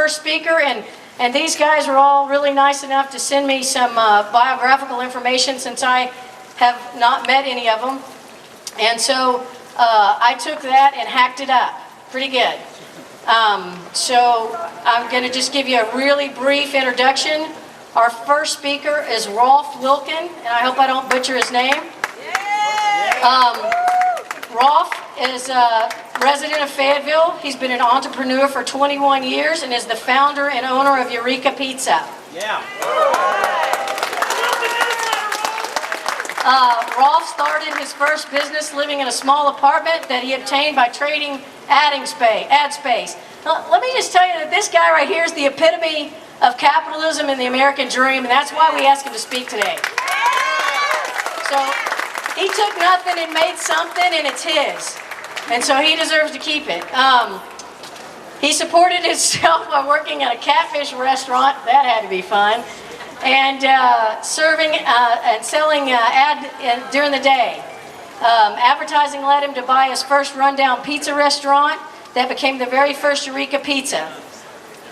first speaker, and these guys were all really nice enough to send me some biographical information since I have not met any of them. And so I took that and hacked it up pretty good. So I'm going to just give you a really brief introduction. Our first speaker is Rolf Wilken, and I hope I don't butcher his name. Rolf is a resident of Fayetteville. He's been an entrepreneur for 21 years and is the founder and owner of Eureka Pizza. Yeah. Rolf started his first business living in a small apartment that he obtained by trading ad space. Now, let me just tell you that this guy right here is the epitome of capitalism and the American dream, and that's why we asked him to speak today. So he took nothing and made something, and it's his. And so he deserves to keep it. He supported himself by working at a catfish restaurant. That had to be fun. And serving and selling during the day. Advertising led him to buy his first rundown pizza restaurant that became the very first Eureka Pizza.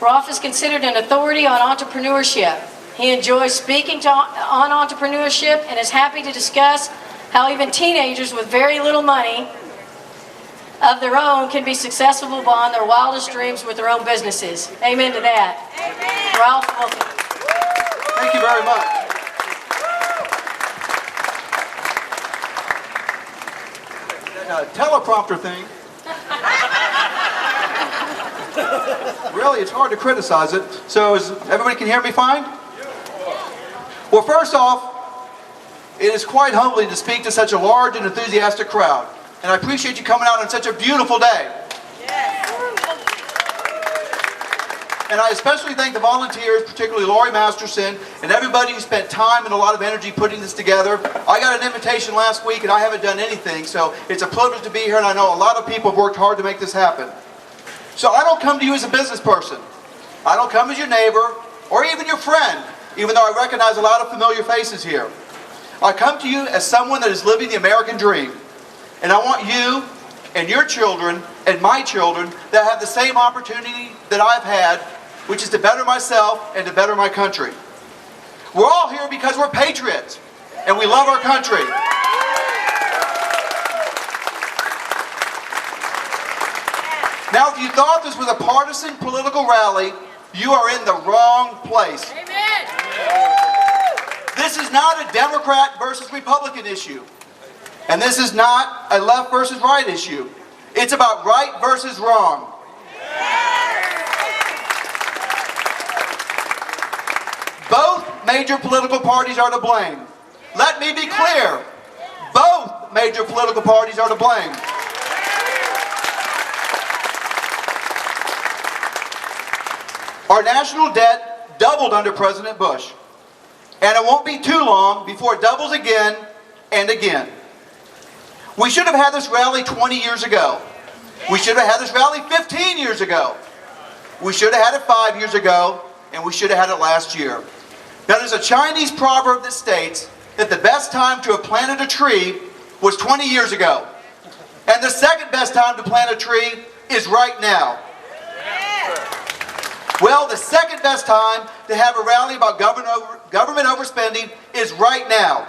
Rolf is considered an authority on entrepreneurship. He enjoys speaking on entrepreneurship and is happy to discuss how even teenagers with very little money of their own can be successful beyond their wildest dreams with their own businesses. Amen to that. Amen. Rolf Wilken. Thank you very much. That teleprompter thing. Really, it's hard to criticize it. So everybody can hear me fine? Well, first off, it is quite humbling to speak to such a large and enthusiastic crowd. And I appreciate you coming out on such a beautiful day. And I especially thank the volunteers, particularly Lori Masterson, and everybody who spent time and a lot of energy putting this together. I got an invitation last week and I haven't done anything, so it's a privilege to be here, and I know a lot of people have worked hard to make this happen. So I don't come to you as a business person. I don't come as your neighbor or even your friend, even though I recognize a lot of familiar faces here. I come to you as someone that is living the American dream. And I want you and your children and my children that have the same opportunity that I've had, which is to better myself and to better my country. We're all here because we're patriots and we love our country. Now, if you thought this was a partisan political rally, you are in the wrong place. Amen. This is not a Democrat versus Republican issue. And this is not a left versus right issue. It's about right versus wrong. Both major political parties are to blame. Let me be clear. Both major political parties are to blame. Our national debt doubled under President Bush. And it won't be too long before it doubles again and again. We should have had this rally 20 years ago. We should have had this rally 15 years ago. We should have had it 5 years ago, and we should have had it last year. Now, there's a Chinese proverb that states that the best time to have planted a tree was 20 years ago. And the second best time to plant a tree is right now. Well, the second best time to have a rally about government overspending is right now.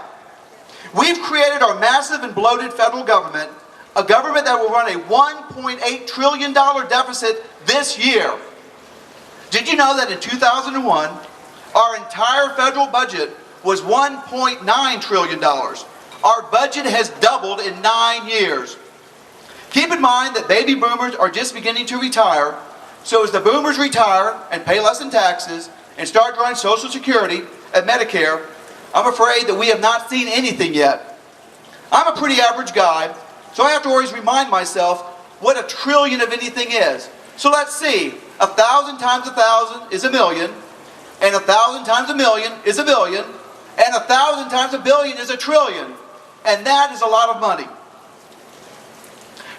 We've created our massive and bloated federal government, a government that will run a $1.8 trillion deficit this year. Did you know that in 2001, our entire federal budget was $1.9 trillion? Our budget has doubled in 9 years. Keep in mind that baby boomers are just beginning to retire, so as the boomers retire and pay less in taxes and start drawing Social Security and Medicare, I'm afraid that we have not seen anything yet. I'm a pretty average guy, so I have to always remind myself what a trillion of anything is. So let's see, 1,000 times 1,000 is a million, and 1,000 times a million is a billion, and 1,000 times a billion is a trillion, and that is a lot of money.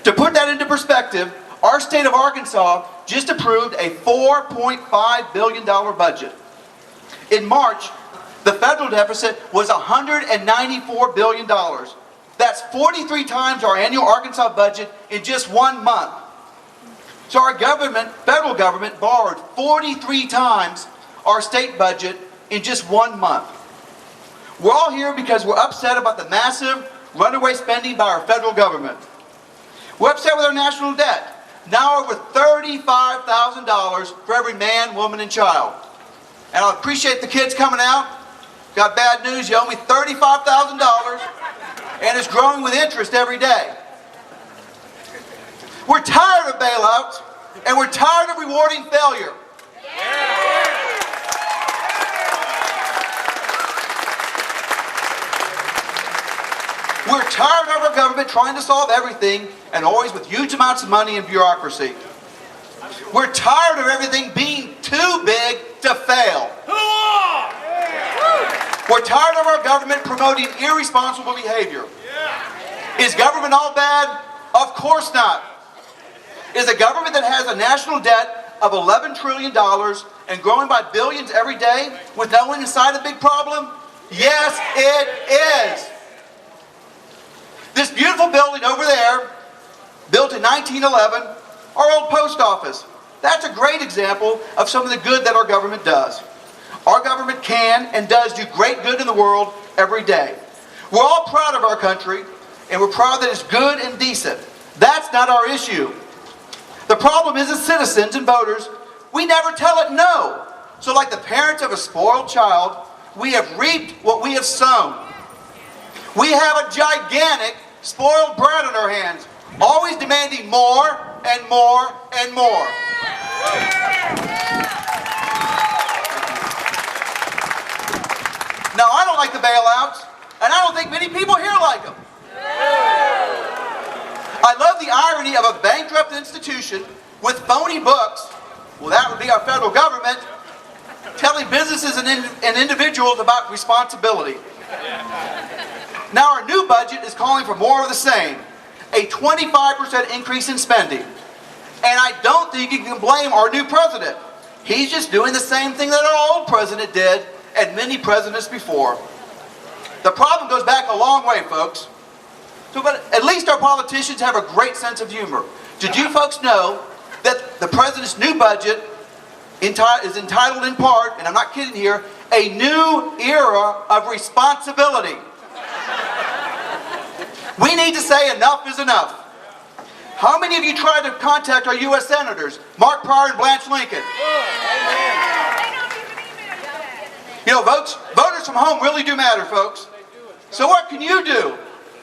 To put that into perspective, our state of Arkansas just approved a $4.5 billion budget. In March, the federal deficit was $194 billion. That's 43 times our annual Arkansas budget in just 1 month. So our government, federal government, borrowed 43 times our state budget in just 1 month. We're all here because we're upset about the massive runaway spending by our federal government. We're upset with our national debt. Now over $35,000 for every man, woman, and child. And I appreciate the kids coming out. Got bad news, you owe me $35,000, and it's growing with interest every day. We're tired of bailouts, and we're tired of rewarding failure. We're tired of our government trying to solve everything, and always with huge amounts of money and bureaucracy. We're tired of everything being too big to fail. We're tired of our government promoting irresponsible behavior. Is government all bad? Of course not. Is a government that has a national debt of $11 trillion and growing by billions every day with no one inside a big problem? Yes, it is. This beautiful building over there, built in 1911, our old post office. That's a great example of some of the good that our government does. Our government can and does do great good in the world every day. We're all proud of our country, and we're proud that it's good and decent. That's not our issue. The problem is, as citizens and voters, we never tell it no. So like the parents of a spoiled child, we have reaped what we have sown. We have a gigantic spoiled brat on our hands, always demanding more and more and more. Now, I don't like the bailouts, and I don't think many people here like them. I love the irony of a bankrupt institution with phony books, well, that would be our federal government, telling businesses and individuals about responsibility. Now our new budget is calling for more of the same, a 25% increase in spending. And I don't think you can blame our new president. He's just doing the same thing that our old president did and many presidents before. The problem goes back a long way, folks. So, but at least our politicians have a great sense of humor. Did you folks know that the president's new budget is entitled in part, and I'm not kidding here, a new era of responsibility? We need to say enough is enough. How many of you tried to contact our U.S. Senators, Mark Pryor and Blanche Lincoln? You know, voters from home really do matter, folks. So what can you do?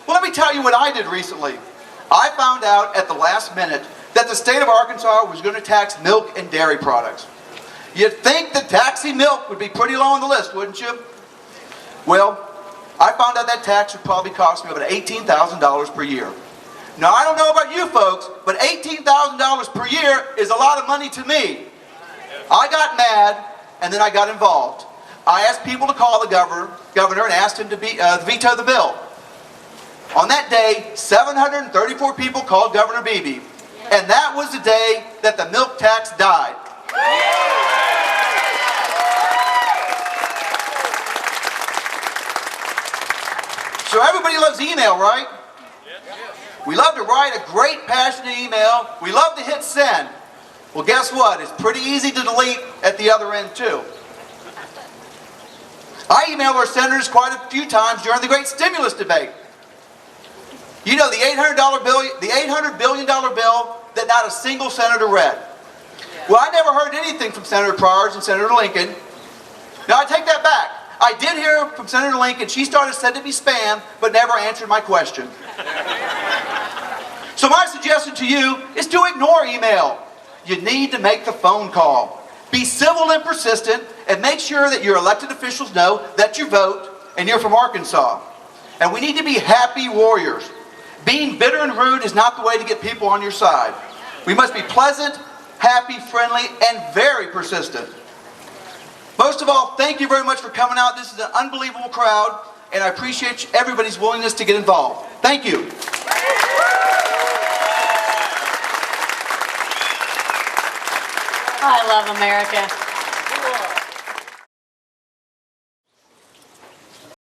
Well, let me tell you what I did recently. I found out at the last minute that the state of Arkansas was going to tax milk and dairy products. You'd think that taxing milk would be pretty low on the list, wouldn't you? Well, I found out that tax would probably cost me about $18,000 per year. Now, I don't know about you folks, but $18,000 per year is a lot of money to me. I got mad, and then I got involved. I asked people to call the governor and asked him to veto the bill. On that day, 734 people called Governor Beebe, and that was the day that the milk tax died. So everybody loves email, right? We love to write a great, passionate email. We love to hit send. Well, guess what? It's pretty easy to delete at the other end, too. I emailed our senators quite a few times during the great stimulus debate. You know, the $800 billion bill that not a single senator read. Well, I never heard anything from Senator Pryor and Senator Lincoln. Now, I take that back. I did hear from Senator Lincoln. She started sending me spam, but never answered my question. So my suggestion to you is to ignore email. You need to make the phone call. Be civil and persistent, and make sure that your elected officials know that you vote and you're from Arkansas. And we need to be happy warriors. Being bitter and rude is not the way to get people on your side. We must be pleasant, happy, friendly, and very persistent. Most of all, thank you very much for coming out. This is an unbelievable crowd, and I appreciate everybody's willingness to get involved. Thank you. I love America.